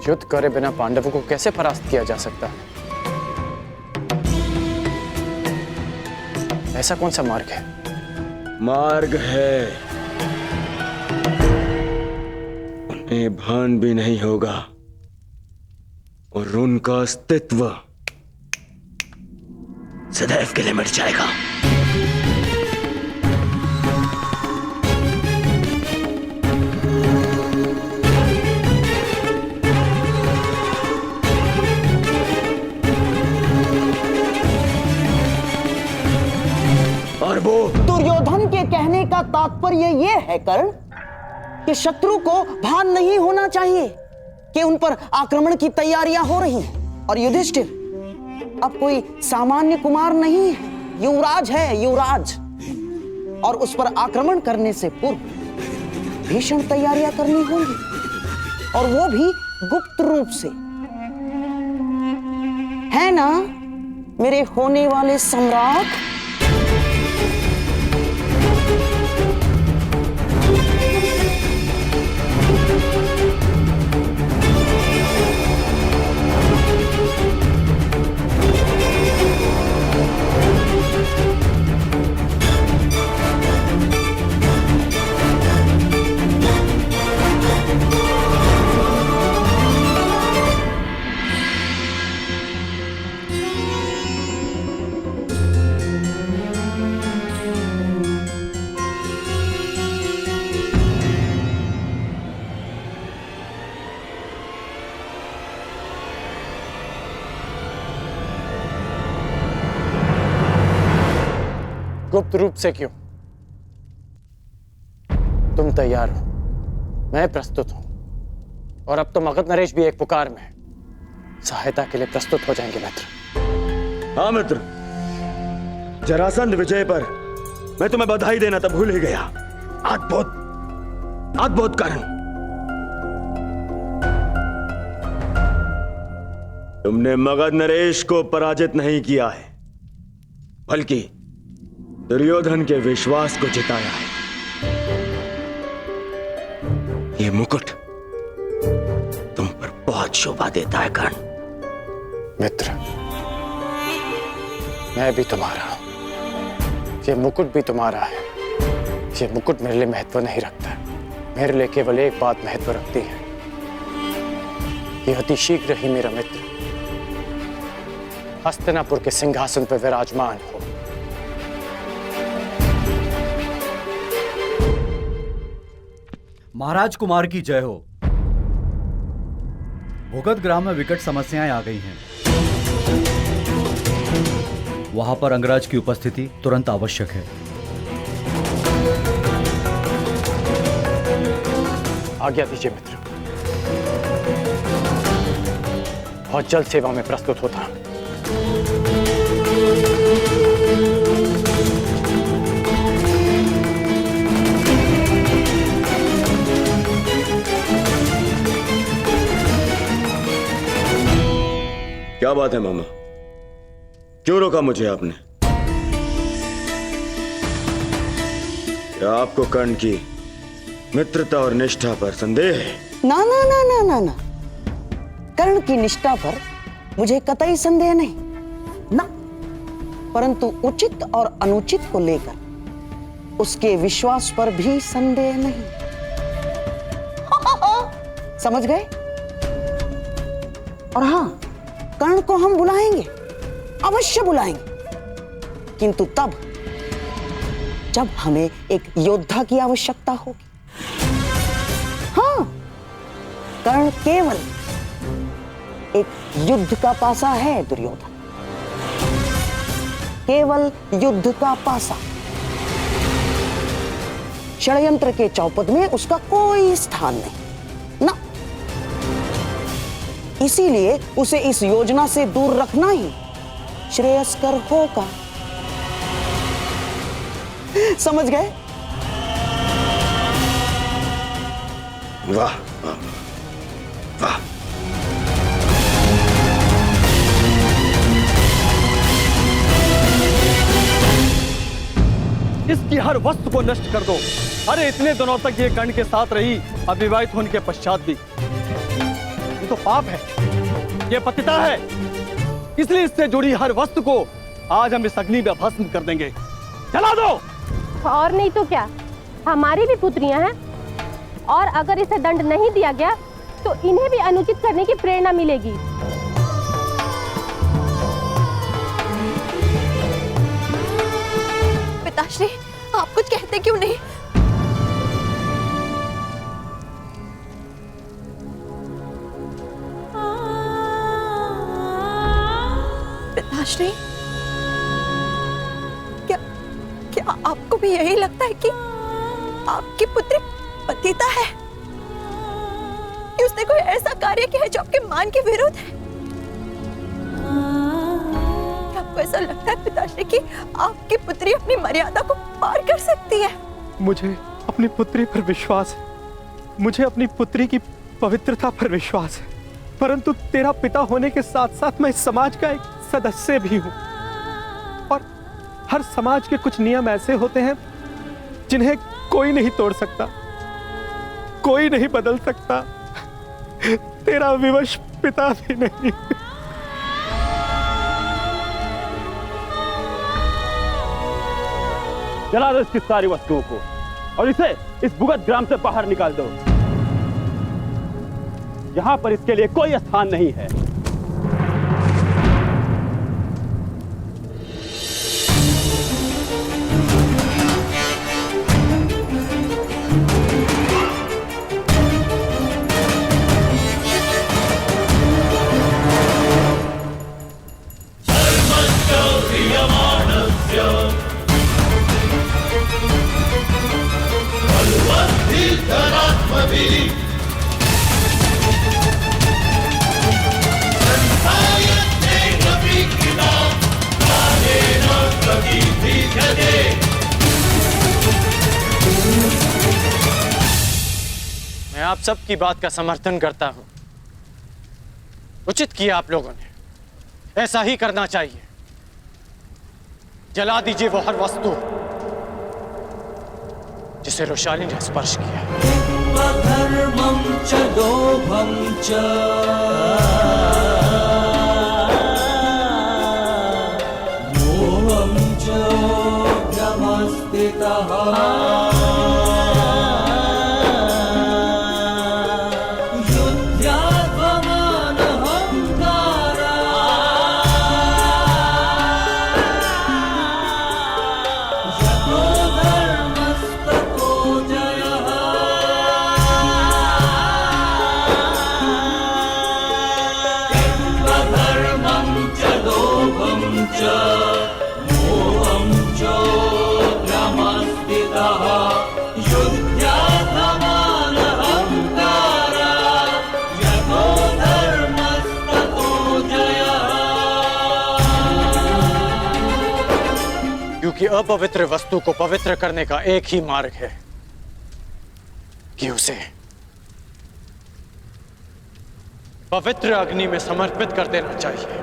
युद्ध करे बिना पांडवों को कैसे परास्त किया जा सकता है? ऐसा कौन सा मार्ग है? मार्ग है, उन्हें भान भी नहीं होगा और उनका अस्तित्व सदैव के लिए मिट जाएगा। और वो दुर्योधन के कहने का तात्पर्य यह है कर्ण कि शत्रु को भान नहीं होना चाहिए कि उन पर आक्रमण की तैयारियां हो रही हैं। और युधिष्ठिर अब कोई सामान्य कुमार नहीं है, युवराज है, युवराज। और उस पर आक्रमण करने से पूर्व भीषण तैयारियां करनी होंगी, और वो भी गुप्त रूप से, है ना मेरे होने वाले सम्राट? गुप्त रूप से क्यों? तुम तैयार हो, मैं प्रस्तुत हूं, और अब तो मगध नरेश भी एक पुकार में है। सहायता के लिए प्रस्तुत हो जाएंगे मित्र। हाँ मित्र, जरासंध विजय पर मैं तुम्हें बधाई देना तो भूल ही गया। अद्भुत अद्भुत कर्ण, तुमने मगध नरेश को पराजित नहीं किया है, बल्कि दुर्योधन के विश्वास को जिताया है। ये मुकुट तुम पर बहुत शोभा देता है कर्ण। मित्र, मैं भी तुम्हारा हूं, ये मुकुट भी तुम्हारा है। ये मुकुट मेरे लिए महत्व नहीं रखता, मेरे लिए केवल एक बात महत्व रखती है, कि अति शीघ्र ही मेरा मित्र हस्तिनापुर के सिंहासन पर विराजमान हो। महाराज कुमार की जय हो। भूगत ग्राम में विकट समस्याएं आ गई हैं। वहां पर अंगराज की उपस्थिति तुरंत आवश्यक है। आज्ञा दीजिए मित्र, बहुत जल्द सेवा में प्रस्तुत होता हूं। क्या बात है मामा, क्यों रोका मुझे आपने? क्या आपको कर्ण की मित्रता और निष्ठा पर संदेह है? ना ना ना ना ना ना, कर्ण की निष्ठा पर मुझे कतई संदेह नहीं ना, परंतु उचित और अनुचित को लेकर उसके विश्वास पर भी संदेह नहीं। समझ गए? और हां, कर्ण को हम बुलाएंगे, अवश्य बुलाएंगे, किंतु तब जब हमें एक योद्धा की आवश्यकता होगी। हाँ, कर्ण केवल एक युद्ध का पासा है दुर्योधन, केवल युद्ध का पासा। षड्यंत्र के चौपट में उसका कोई स्थान नहीं ना, इसीलिए उसे इस योजना से दूर रखना ही श्रेयस्कर होगा। समझ गए? वाह वाह वाह। इसकी हर वस्तु को नष्ट कर दो। अरे इतने दिनों तक ये कर्ण के साथ रही, अविवाहित होने के पश्चात भी। तो पाप है, ये पतिता है। इसलिए इससे जुड़ी हर वस्तु को आज हम इस अग्नि में भस्म कर देंगे। जला दो। और नहीं तो क्या, हमारी भी पुत्रियां हैं, और अगर इसे दंड नहीं दिया गया तो इन्हें भी अनुचित करने की प्रेरणा मिलेगी। पिताश्री, आप कुछ कहते क्यों नहीं? पिताश्री, क्या आपको भी यही लगता है कि आपकी पुत्री पतिता है, कि उसने कोई ऐसा कार्य किया है जो आपके मान के विरुद्ध है? आपको ऐसा लगता है पिताश्री कि आपकी पुत्री अपनी मर्यादा को पार कर सकती है? मुझे अपनी पुत्री पर विश्वास है, मुझे अपनी पुत्री की पवित्रता पर विश्वास है, परंतु तेरा पिता होने के साथ साथ मैं इस समाज का एक सदस्य भी हूं, और हर समाज के कुछ नियम ऐसे होते हैं जिन्हें कोई नहीं तोड़ सकता, कोई नहीं बदल सकता, तेरा विवश पिता भी नहीं। जला दो इसकी सारी वस्तुओं को और इसे इस भुगत ग्राम से बाहर निकाल दो। यहां पर इसके लिए कोई स्थान नहीं है। मैं आप सबकी बात का समर्थन करता हूं। उचित किया आप लोगों ने, ऐसा ही करना चाहिए। जला दीजिए वो हर वस्तु जिसे रोशाली ने स्पर्श किया। धर्मं च लोभं च मोहं च भ्रमस्थितः क्योंकि अपवित्र वस्तु को पवित्र करने का एक ही मार्ग है कि उसे पवित्र अग्नि में समर्पित कर देना चाहिए।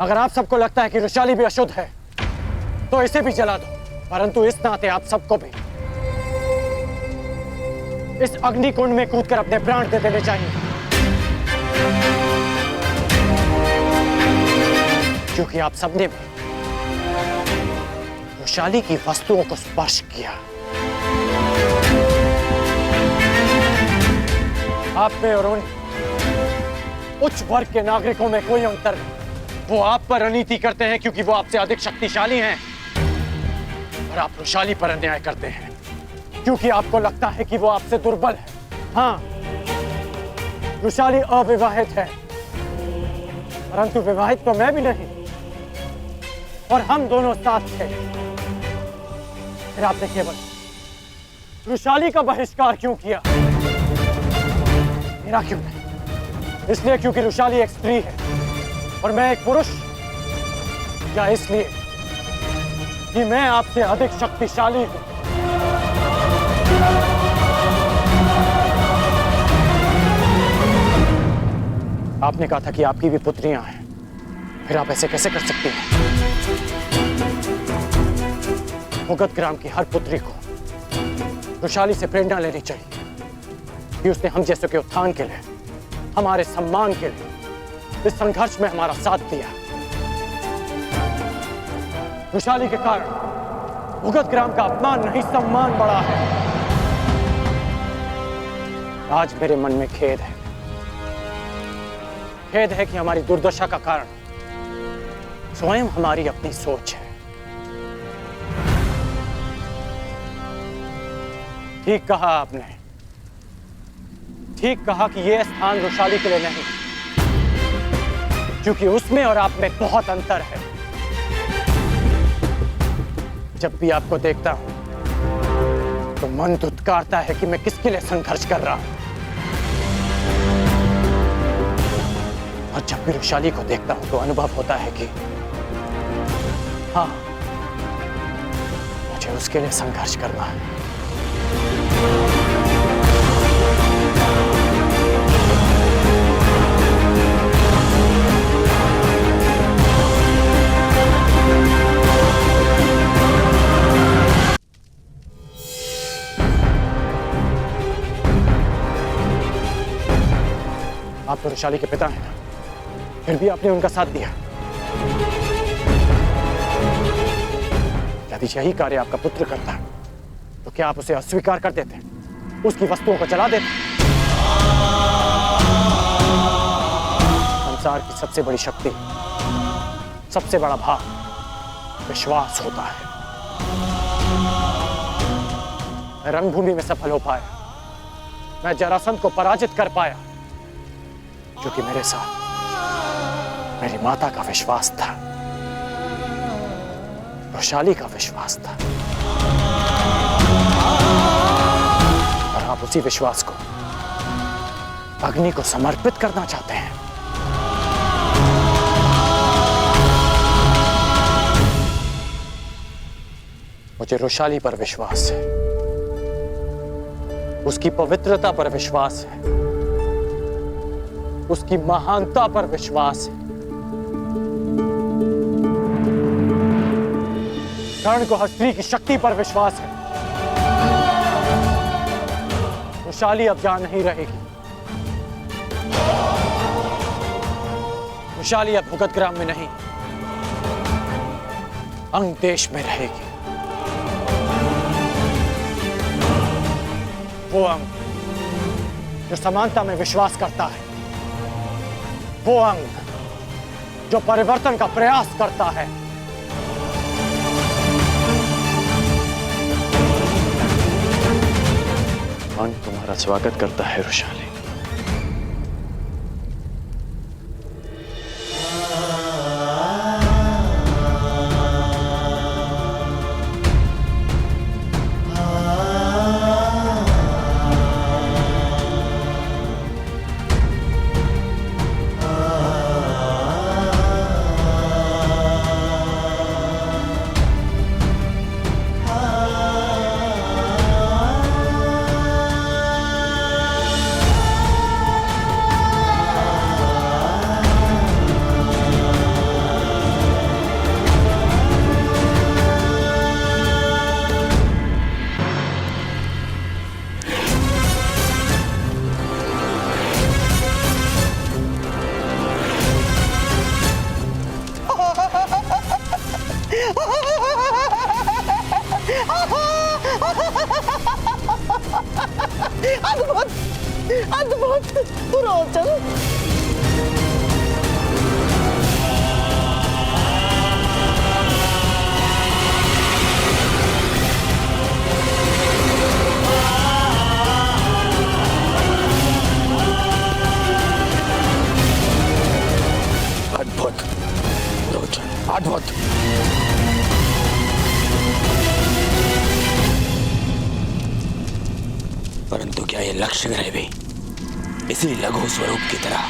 अगर आप सबको लगता है कि रोशाली भी अशुद्ध है तो इसे भी जला दो, परंतु इस नाते आप सबको भी इस अग्निकुंड में कूदकर अपने प्राण दे देने चाहिए, क्योंकि आप सबने भी रोशाली की वस्तुओं को स्पर्श किया। आप में और उन उच्च वर्ग के नागरिकों में कोई अंतर नहीं। वो आप पर अनीति करते हैं क्योंकि वो आपसे अधिक शक्तिशाली हैं, और आप रोशाली पर अन्याय करते हैं क्योंकि आपको लगता है कि वो आपसे दुर्बल है। हाँ, रोशाली अविवाहित है, परंतु विवाहित तो मैं भी नहीं, और हम दोनों साथ थे। फिर आपने केवल रोशाली का बहिष्कार क्यों किया, मेरा क्यों नहीं? इसलिए क्योंकि रोशाली एक स्त्री है और मैं एक पुरुष, या इसलिए कि मैं आपसे अधिक शक्तिशाली हूं? आपने कहा था कि आपकी भी पुत्रियां हैं, फिर आप ऐसे कैसे कर सकती हैं? मुगत ग्राम की हर पुत्री को वृषाली से प्रेरणा लेनी चाहिए कि उसने हम जैसों के उत्थान के लिए, हमारे सम्मान के लिए इस संघर्ष में हमारा साथ दिया। वृषाली के कारण मुगत ग्राम का अपमान नहीं सम्मान बढ़ा है। आज मेरे मन में खेद है कि हमारी दुर्दशा का कारण स्वयं हमारी अपनी सोच है। ठीक कहा आपने, ठीक कहा कि यह स्थान वृषाली के लिए नहीं, क्योंकि उसमें और आप में बहुत अंतर है। जब भी आपको देखता हूं तो मन धुतकारता है कि मैं किसके लिए संघर्ष कर रहा हूं, और जब भी वृषाली को देखता हूं तो अनुभव होता है कि हाँ, मुझे उसके लिए संघर्ष करना है। आप तो वृषाली के पिता हैं ना, फिर भी आपने उनका साथ दिया। यदि यही कार्य आपका पुत्र करता तो क्या आप उसे अस्वीकार कर देते, उसकी वस्तुओं को जला देते? संसार की सबसे बड़ी शक्ति, सबसे बड़ा भाव विश्वास होता है। मैं रणभूमि में सफल हो पाया, मैं जरासंध को पराजित कर पाया, क्योंकि मेरे साथ मेरी माता का विश्वास था, वृषाली का विश्वास था। और आप उसी विश्वास को अग्नि को समर्पित करना चाहते हैं। मुझे वृषाली पर विश्वास है, उसकी पवित्रता पर विश्वास है, उसकी महानता पर विश्वास है। कर्ण को हर स्त्री की शक्ति पर विश्वास है। वृषाली अब जान नहीं रहेगी। वृषाली अब मुगत ग्राम में नहीं, अंग देश में रहेगी। वो अंग जो समानता में विश्वास करता है, वो अंग जो परिवर्तन का प्रयास करता है। मन तुम्हारा स्वागत करता है वृषाली। अद्भुत, अद्भुत रोचन। अद्भुत रोचन, अद्भुत। परंतु क्या ये लक्ष्य ग्रह भी इसी लघु स्वरूप की तरह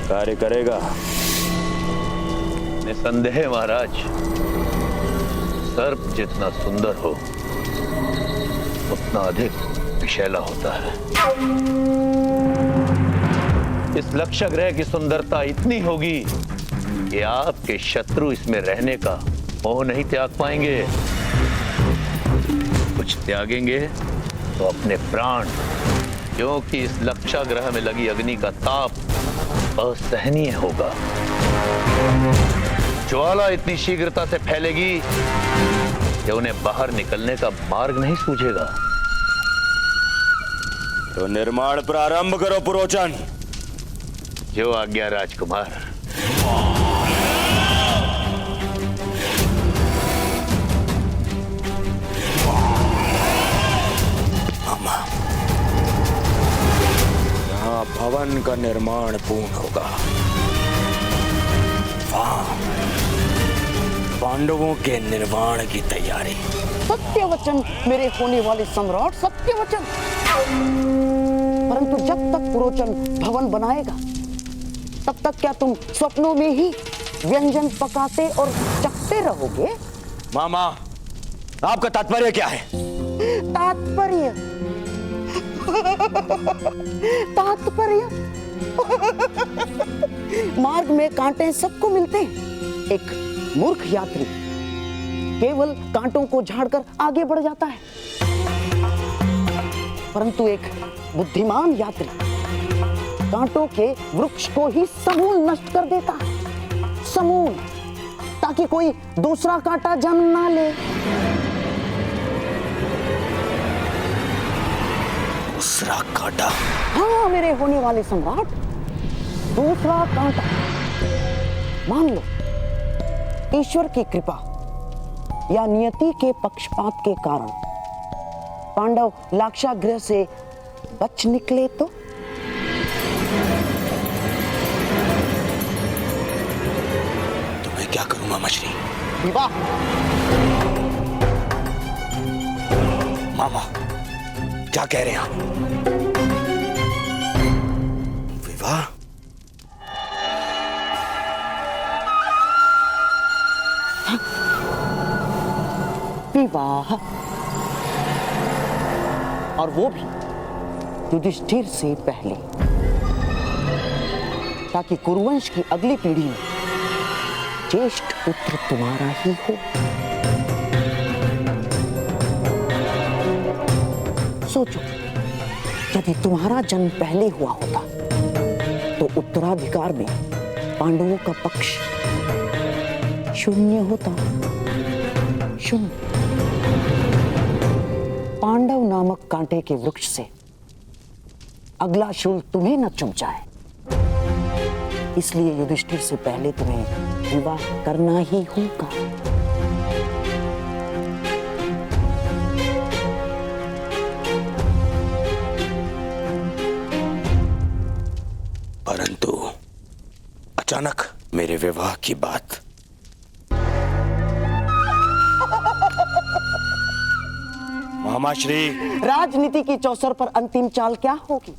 कार्य करेगा? निसंदेह महाराज, सर्प जितना सुंदर हो उतना अधिक विषैला होता है। इस लक्ष्य ग्रह की सुंदरता इतनी होगी कि आपके शत्रु इसमें रहने का मोह नहीं त्याग पाएंगे। कुछ त्यागेंगे तो अपने प्राण, क्योंकि इस लक्ष्य ग्रह में लगी अग्नि का ताप असहनीय होगा। ज्वाला इतनी शीघ्रता से फैलेगी कि उन्हें बाहर निकलने का मार्ग नहीं सूझेगा। तो निर्माण प्रारंभ करो पुरोचन। जो आज्ञा राजकुमार। मामा, यहाँ भवन का निर्माण पूर्ण होगा। वहां पांडवों के निर्माण की तैयारी। सत्य वचन मेरे होने वाले सम्राट, सत्य वचन। परंतु जब तक पुरोचन भवन बनाएगा, तब तक क्या तुम स्वप्नों में ही व्यंजन पकाते और चखते रहोगे? मामा, आपका तात्पर्य क्या है? तात्पर्य तात्पर्य मार्ग में कांटे सबको मिलते हैं। एक मूर्ख यात्री केवल कांटों को झाड़कर आगे बढ़ जाता है, परंतु एक बुद्धिमान यात्री कांटों के वृक्ष को ही समूल नष्ट कर देता है। समूल, ताकि कोई दूसरा कांटा जन्म ना ले। दूसरा कांटा? हाँ मेरे होने वाले सम्राट, दूसरा कांटा। मान लो ईश्वर की कृपा या नियति के पक्षपात के कारण पांडव लाक्षागृह से बच निकले तो? मैं क्या करूं मामा श्री? विवाह। मामा, क्या कह रहे हैं आप? विवाह? विवाह, और वो भी युधिष्ठिर से पहले, ताकि कुरुवंश की अगली पीढ़ी में ज्येष्ठ पुत्र तुम्हारा ही हो। सोचो, यदि तुम्हारा जन्म पहले हुआ होता तो उत्तराधिकार में पांडवों का पक्ष शून्य होता। शून्य। पांडव नामक कांटे के वृक्ष से अगला शूल तुम्हें न चुभ जाए, इसलिए युधिष्ठिर से पहले तुम्हें विवाह करना ही होगा। परंतु अचानक मेरे विवाह की बात। मामाश्री, राजनीति की चौसर पर अंतिम चाल क्या होगी,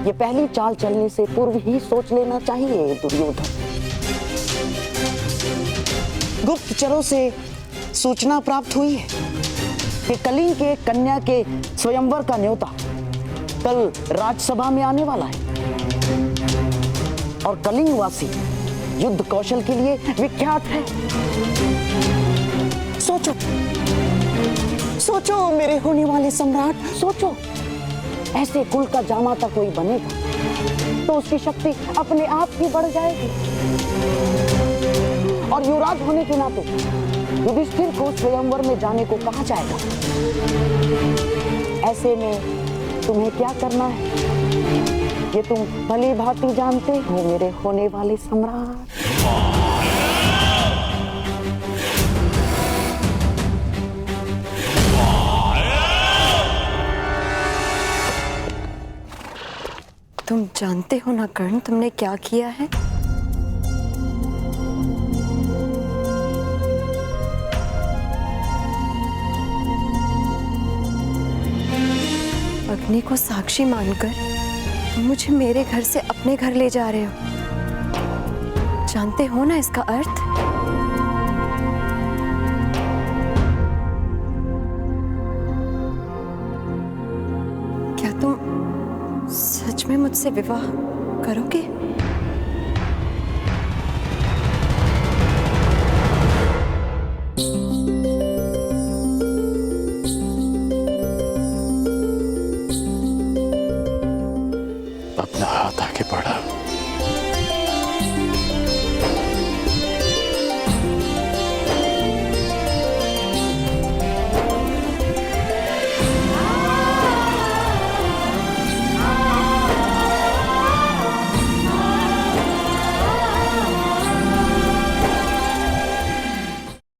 ये पहली चाल चलने से पूर्व ही सोच लेना चाहिए दुर्योधन। गुप्तचरों से सूचना प्राप्त हुई है कि कलिंग के कन्या के स्वयंवर का न्योता कल राज्यसभा में आने वाला है, और कलिंगवासी युद्ध कौशल के लिए विख्यात है। सोचो सोचो मेरे होने वाले सम्राट, सोचो। ऐसे कुल का जामाता कोई बनेगा तो उसकी शक्ति अपने आप ही बढ़ जाएगी, और युवराज होने के नाते युधिष्ठिर को स्वयंवर में जाने को कहा जाएगा। ऐसे में तुम्हें क्या करना है, ये तुम भली भांति जानते हो मेरे होने वाले सम्राट। तुम जानते हो ना कर्ण, तुमने क्या किया है? अग्नि को साक्षी मानकर तुम मुझे मेरे घर से अपने घर ले जा रहे हो। जानते हो ना इसका अर्थ? क्या तुम सच में मुझसे विवाह करोगे? अपना हाथ आगे बढ़ा।